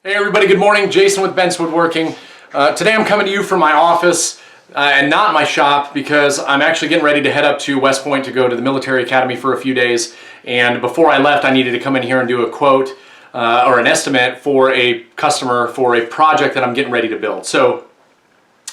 Hey everybody, good morning. Jason with Ben's Woodworking. Today I'm coming to you from my office and not my shop because I'm actually getting ready to head up to West Point to go to the military academy for a few days. And before I left, I needed to come in here and do a quote or an estimate for a customer for a project that I'm getting ready to build. So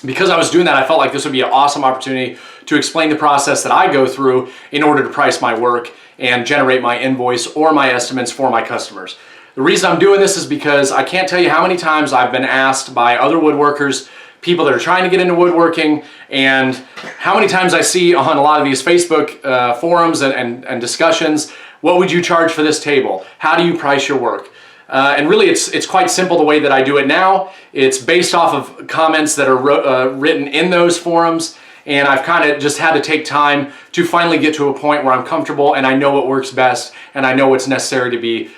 because I was doing that, I felt like this would be an awesome opportunity to explain the process that I go through in order to price my work and generate my invoice or my estimates for my customers. The reason I'm doing this is because I can't tell you how many times I've been asked by other woodworkers, people that are trying to get into woodworking, and how many times I see on a lot of these Facebook forums and discussions, what would you charge for this table? How do you price your work? And really it's quite simple the way that I do it now. It's based off of comments that are written in those forums, and I've kind of just had to take time to finally get to a point where I'm comfortable and I know what works best and I know what's necessary to be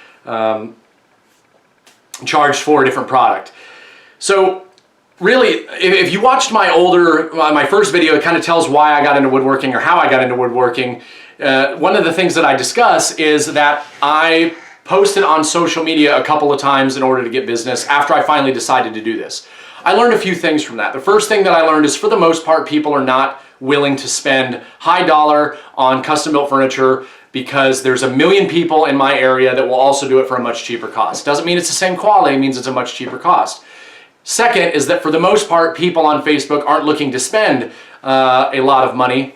charged for a different product. So really, if you watched my first video, it kind of tells why I got into woodworking or how I got into woodworking. One of the things that I discuss is that I posted on social media a couple of times in order to get business after I finally decided to do this. I learned a few things from that. The first thing that I learned is, for the most part, people are not willing to spend high dollar on custom built furniture because there's a million people in my area that will also do it for a much cheaper cost. Doesn't mean it's the same quality, it means it's a much cheaper cost. Second is that for the most part, people on Facebook aren't looking to spend a lot of money,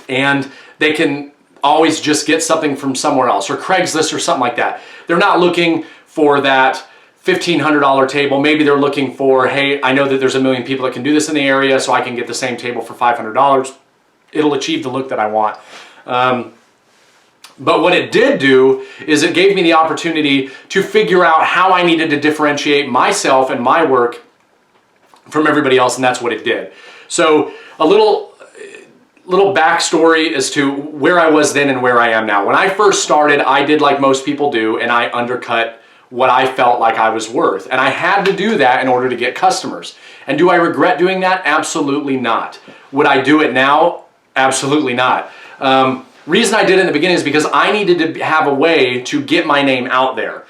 and they can always just get something from somewhere else, or Craigslist or something like that. They're not looking for that $1,500 table. Maybe they're looking for, hey, I know that there's a million people that can do this in the area, so I can get the same table for $500. It'll achieve the look that I want. But what it did do is it gave me the opportunity to figure out how I needed to differentiate myself and my work from everybody else, and that's what it did. So a little backstory as to where I was then and where I am now. When I first started, I did like most people do, and I undercut what I felt like I was worth. And I had to do that in order to get customers. And do I regret doing that? Absolutely not. Would I do it now? Absolutely not. Reason I did it in the beginning is because I needed to have a way to get my name out there.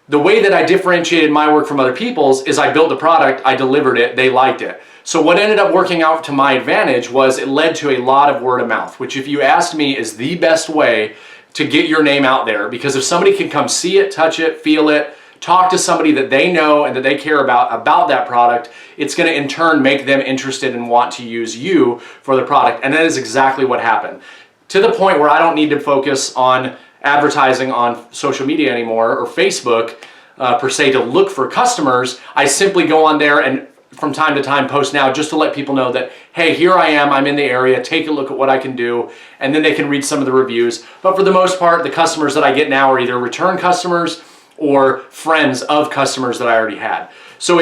The way that I differentiated my work from other people's is I built the product, I delivered it, they liked it. So what ended up working out to my advantage was it led to a lot of word of mouth, which, if you asked me, is the best way to get your name out there. Because if somebody can come see it, touch it, feel it, talk to somebody that they know and that they care about that product, it's going to in turn make them interested and want to use you for the product. And that is exactly what happened. To the point where I don't need to focus on advertising on social media anymore, or Facebook per se, to look for customers. I simply go on there and from time to time post now just to let people know that, hey, here I am, I'm in the area, take a look at what I can do, and then they can read some of the reviews. But for the most part, the customers that I get now are either return customers or friends of customers that I already had. So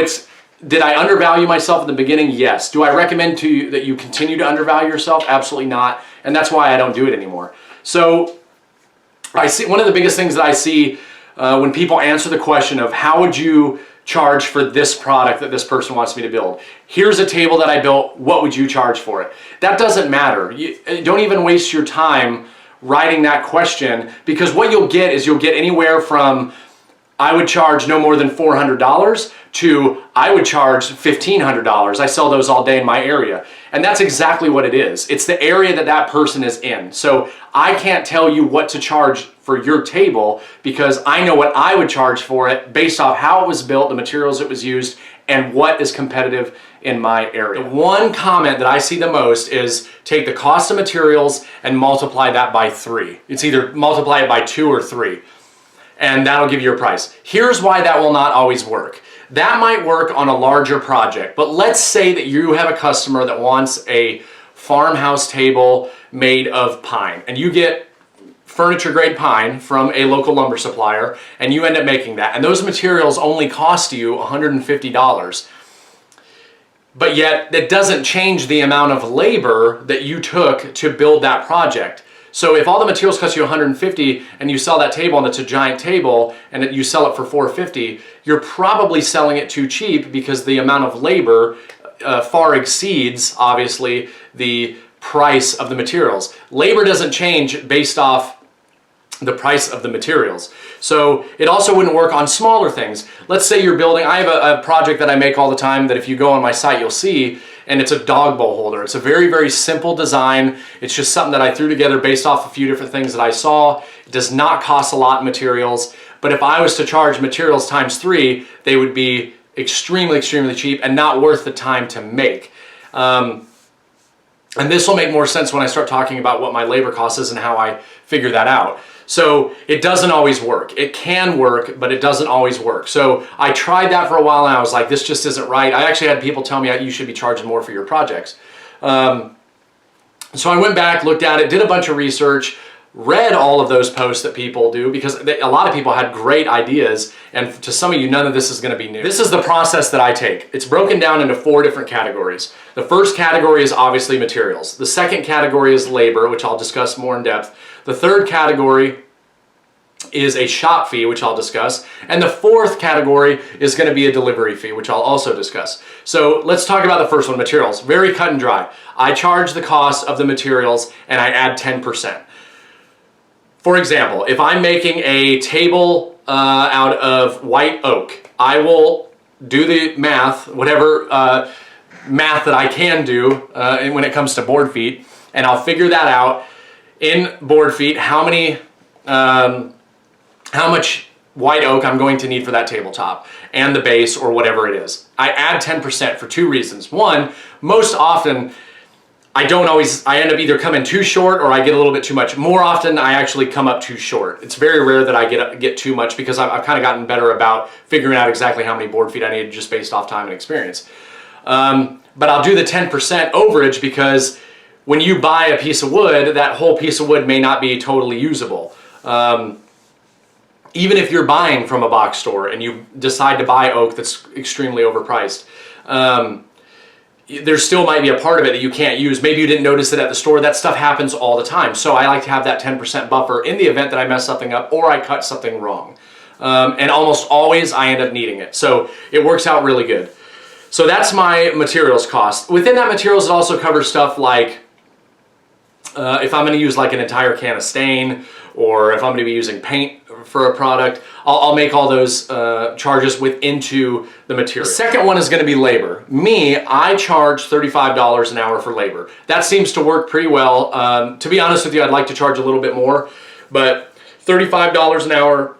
did I undervalue myself in the beginning? Yes. Do I recommend to you that you continue to undervalue yourself? Absolutely not. And that's why I don't do it anymore. So I see one of the biggest things that I see when people answer the question of how would you charge for this product that this person wants me to build? Here's a table that I built, what would you charge for it? That doesn't matter. Don't even waste your time writing that question, because what you'll get is you'll get anywhere from I would charge no more than $400 to I would charge $1,500. I sell those all day in my area. And that's exactly what it is. It's the area that that person is in. So I can't tell you what to charge for your table, because I know what I would charge for it based off how it was built, the materials it was used, and what is competitive in my area. The one comment that I see the most is take the cost of materials and multiply that by 3. It's either multiply it by 2 or 3. And that'll give you a price. Here's why that will not always work. That might work on a larger project, but let's say that you have a customer that wants a farmhouse table made of pine, and you get furniture grade pine from a local lumber supplier, and you end up making that, and those materials only cost you $150. But yet that doesn't change the amount of labor that you took to build that project. So if all the materials cost you $150 and you sell that table and it's a giant table and you sell it for $450, you're probably selling it too cheap, because the amount of labor far exceeds, obviously, the price of the materials. Labor doesn't change based off the price of the materials. So it also wouldn't work on smaller things. Let's say you're building, I have a project that I make all the time that if you go on my site, you'll see, and it's a dog bowl holder. It's a very, very simple design. It's just something that I threw together based off a few different things that I saw. It does not cost a lot in materials, but if I was to charge materials times 3, they would be extremely, extremely cheap and not worth the time to make. And this will make more sense when I start talking about what my labor cost is and how I figure that out. So it doesn't always work. It can work, but it doesn't always work. So I tried that for a while and I was like, this just isn't right. I actually had people tell me you should be charging more for your projects. So I went back, looked at it, did a bunch of research, read all of those posts that people do, because a lot of people had great ideas, and to some of you, none of this is going to be new. This is the process that I take. It's broken down into 4 different categories. The first category is obviously materials. The second category is labor, which I'll discuss more in depth. The third category is a shop fee, which I'll discuss. And the fourth category is going to be a delivery fee, which I'll also discuss. So let's talk about the first one, materials. Very cut and dry. I charge the cost of the materials and I add 10%. For example, if I'm making a table out of white oak, I will do the math, whatever math that I can do when it comes to board feet, and I'll figure that out in board feet, how much white oak I'm going to need for that tabletop and the base or whatever it is. I add 10% for 2 reasons. One, most often I end up either coming too short or I get a little bit too much. More often I actually come up too short. It's very rare that I get too much, because I've kind of gotten better about figuring out exactly how many board feet I need just based off time and experience. But I'll do the 10% overage, because when you buy a piece of wood, that whole piece of wood may not be totally usable. Even if you're buying from a box store and you decide to buy oak that's extremely overpriced, there still might be a part of it that you can't use. Maybe you didn't notice it at the store. That stuff happens all the time. So I like to have that 10% buffer in the event that I mess something up or I cut something wrong. And almost always I end up needing it. So it works out really good. So that's my materials cost. Within that materials, it also covers stuff like if I'm going to use like an entire can of stain, or if I'm going to be using paint for a product, I'll make all those charges into the material. The second one is going to be labor. I charge $35 an hour for labor. That seems to work pretty well. To be honest with you, I'd like to charge a little bit more, but $35 an hour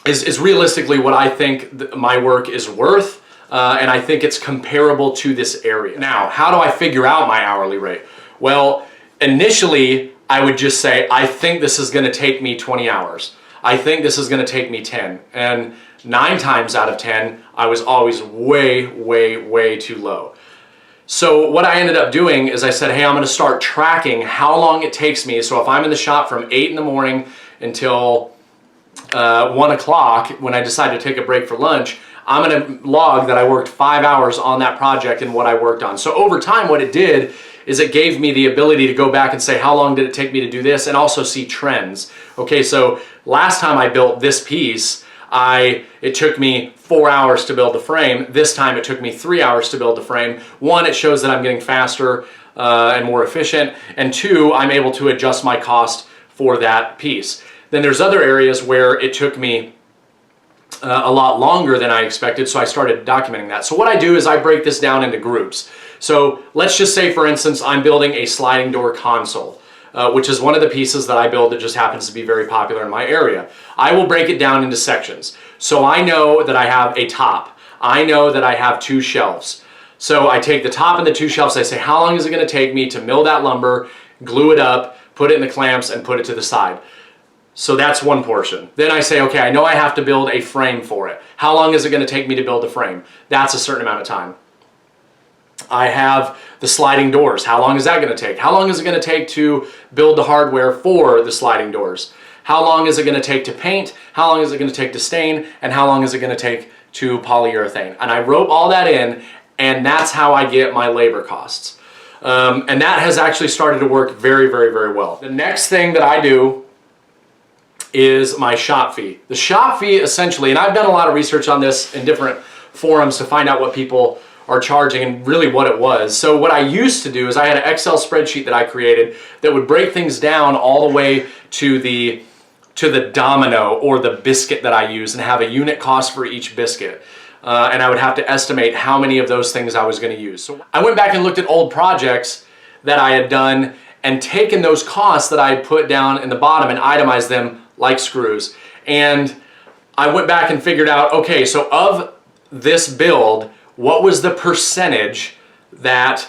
is realistically what I think my work is worth, and I think it's comparable to this area. Now, how do I figure out my hourly rate? Well, initially, I would just say, I think this is going to take me 20 hours. I think this is going to take me 10. And 9 times out of 10, I was always way, way, way too low. So what I ended up doing is I said, hey, I'm going to start tracking how long it takes me. So if I'm in the shop from 8 in the morning until 1 o'clock, when I decide to take a break for lunch, I'm going to log that I worked 5 hours on that project and what I worked on. So over time, what it did is it gave me the ability to go back and say, how long did it take me to do this, and also see trends. Okay, so last time I built this piece, it took me 4 hours to build the frame. This time it took me 3 hours to build the frame. 1, it shows that I'm getting faster and more efficient, and 2, I'm able to adjust my cost for that piece. Then there's other areas where it took me a lot longer than I expected, so I started documenting that. So what I do is I break this down into groups. So let's just say, for instance, I'm building a sliding door console, which is one of the pieces that I build that just happens to be very popular in my area. I will break it down into sections. So I know that I have a top. I know that I have 2 shelves. So I take the top and the 2 shelves. I say, how long is it going to take me to mill that lumber, glue it up, put it in the clamps, and put it to the side? So that's one portion. Then I say, okay, I know I have to build a frame for it. How long is it going to take me to build the frame? That's a certain amount of time. I have the sliding doors. How long is that going to take? How long is it going to take to build the hardware for the sliding doors? How long is it going to take to paint? How long is it going to take to stain? And how long is it going to take to polyurethane? And I wrote all that in, and that's how I get my labor costs. And that has actually started to work very, very, very well. The next thing that I do is my shop fee. The shop fee essentially, and I've done a lot of research on this in different forums to find out what people are charging and really what it was. So what I used to do is I had an Excel spreadsheet that I created that would break things down all the way to the to the domino or the biscuit that I use and have a unit cost for each biscuit. And I would have to estimate how many of those things I was going to use. So I went back and looked at old projects that I had done and taken those costs that I had put down in the bottom and itemized them like screws. And I went back and figured out, okay, so of this build, what was the percentage that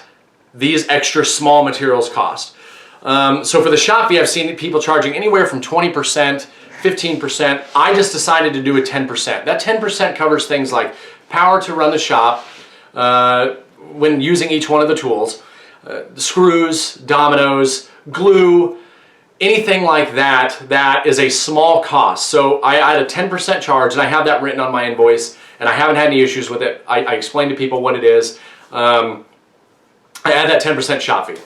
these extra small materials cost? So for the shop fee, I've seen people charging anywhere from 20%, 15%. I just decided to do a 10%. That 10% covers things like power to run the shop when using each one of the tools, screws, dominoes, glue, anything like that that is a small cost. So I had a 10% charge, and I have that written on my invoice, and I haven't had any issues with it. I explain to people what it is. I add that 10% shop fee.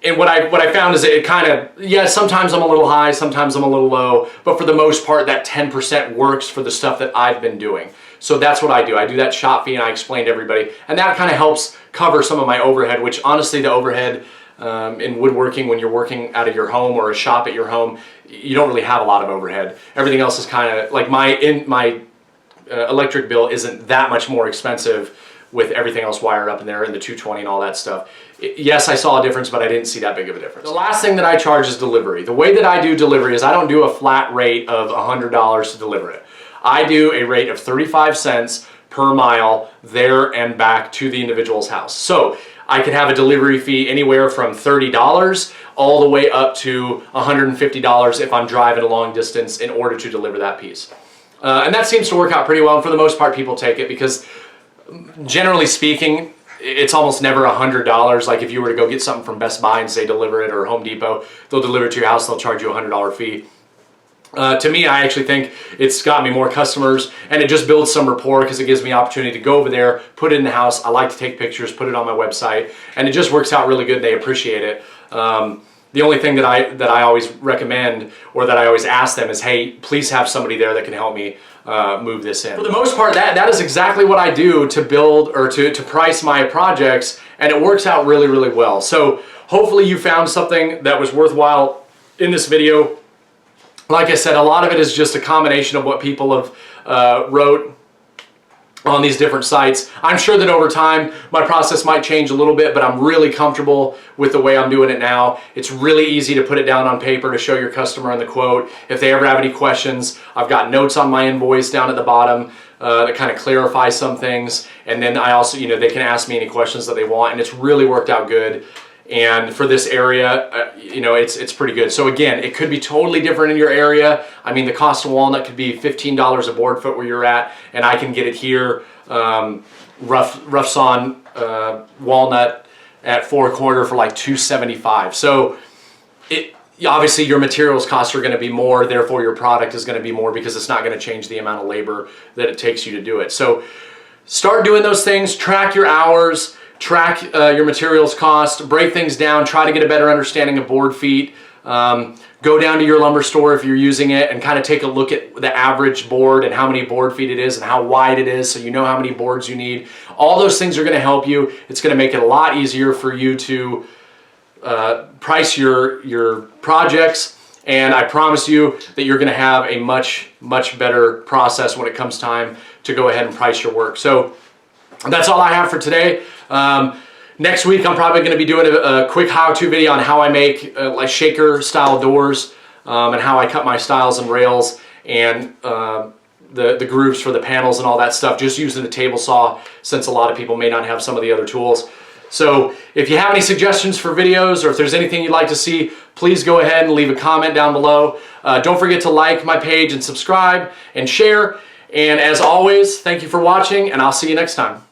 And what I found is it kind of, yeah, sometimes I'm a little high, sometimes I'm a little low, but for the most part, that 10% works for the stuff that I've been doing. So that's what I do. I do that shop fee, and I explain to everybody, and that kind of helps cover some of my overhead, which honestly, the overhead in woodworking, when you're working out of your home or a shop at your home, you don't really have a lot of overhead. Everything else is kind of like my electric bill isn't that much more expensive with everything else wired up in there and the 220 and all that stuff. Yes, I saw a difference, but I didn't see that big of a difference. The last thing that I charge is delivery. The way that I do delivery is I don't do a flat rate of $100 to deliver it. I do a rate of 35 cents per mile there and back to the individual's house. So I could have a delivery fee anywhere from $30 all the way up to $150 if I'm driving a long distance in order to deliver that piece. And that seems to work out pretty well, and for the most part people take it because generally speaking, it's almost never $100. Like if you were to go get something from Best Buy and say deliver it, or Home Depot, they'll deliver it to your house, they'll charge you a $100 fee. To me, I actually think it's got me more customers, and it just builds some rapport because it gives me opportunity to go over there, put it in the house. I like to take pictures, put it on my website, and it just works out really good. They appreciate it. The only thing that I always recommend, or that I always ask them, is, hey, please have somebody there that can help me move this in. For the most part, that is exactly what I do to build or to price my projects, and it works out really, really well. So hopefully you found something that was worthwhile in this video. Like I said, a lot of it is just a combination of what people have wrote on these different sites. I'm sure that over time my process might change a little bit, but I'm really comfortable with the way I'm doing it now. It's really easy to put it down on paper to show your customer in the quote. If they ever have any questions, I've got notes on my invoice down at the bottom that kind of clarify some things, and then I also, they can ask me any questions that they want, and it's really worked out good. And for this area, it's pretty good. So again, it could be totally different in your area. I mean, the cost of walnut could be $15 a board foot where you're at, and I can get it here, rough sawn walnut at 4/4 for like $2.75. So obviously your materials costs are going to be more, therefore your product is going to be more because it's not going to change the amount of labor that it takes you to do it. So start doing those things, track your hours, track your materials cost, break things down, try to get a better understanding of board feet. Go down to your lumber store if you're using it and kind of take a look at the average board and how many board feet it is and how wide it is, so you know how many boards you need. All those things are going to help you. It's going to make it a lot easier for you to price your projects, and I promise you that you're going to have a much better process when it comes time to go ahead and price your work. So that's all I have for today. Next week I'm probably going to be doing a quick how-to video on how I make like shaker style doors, and how I cut my stiles and rails and the grooves for the panels and all that stuff, just using the table saw, since a lot of people may not have some of the other tools. So if you have any suggestions for videos, or if there's anything you'd like to see, please go ahead and leave a comment down below. Don't forget to like my page and subscribe and share. And as always, thank you for watching, and I'll see you next time.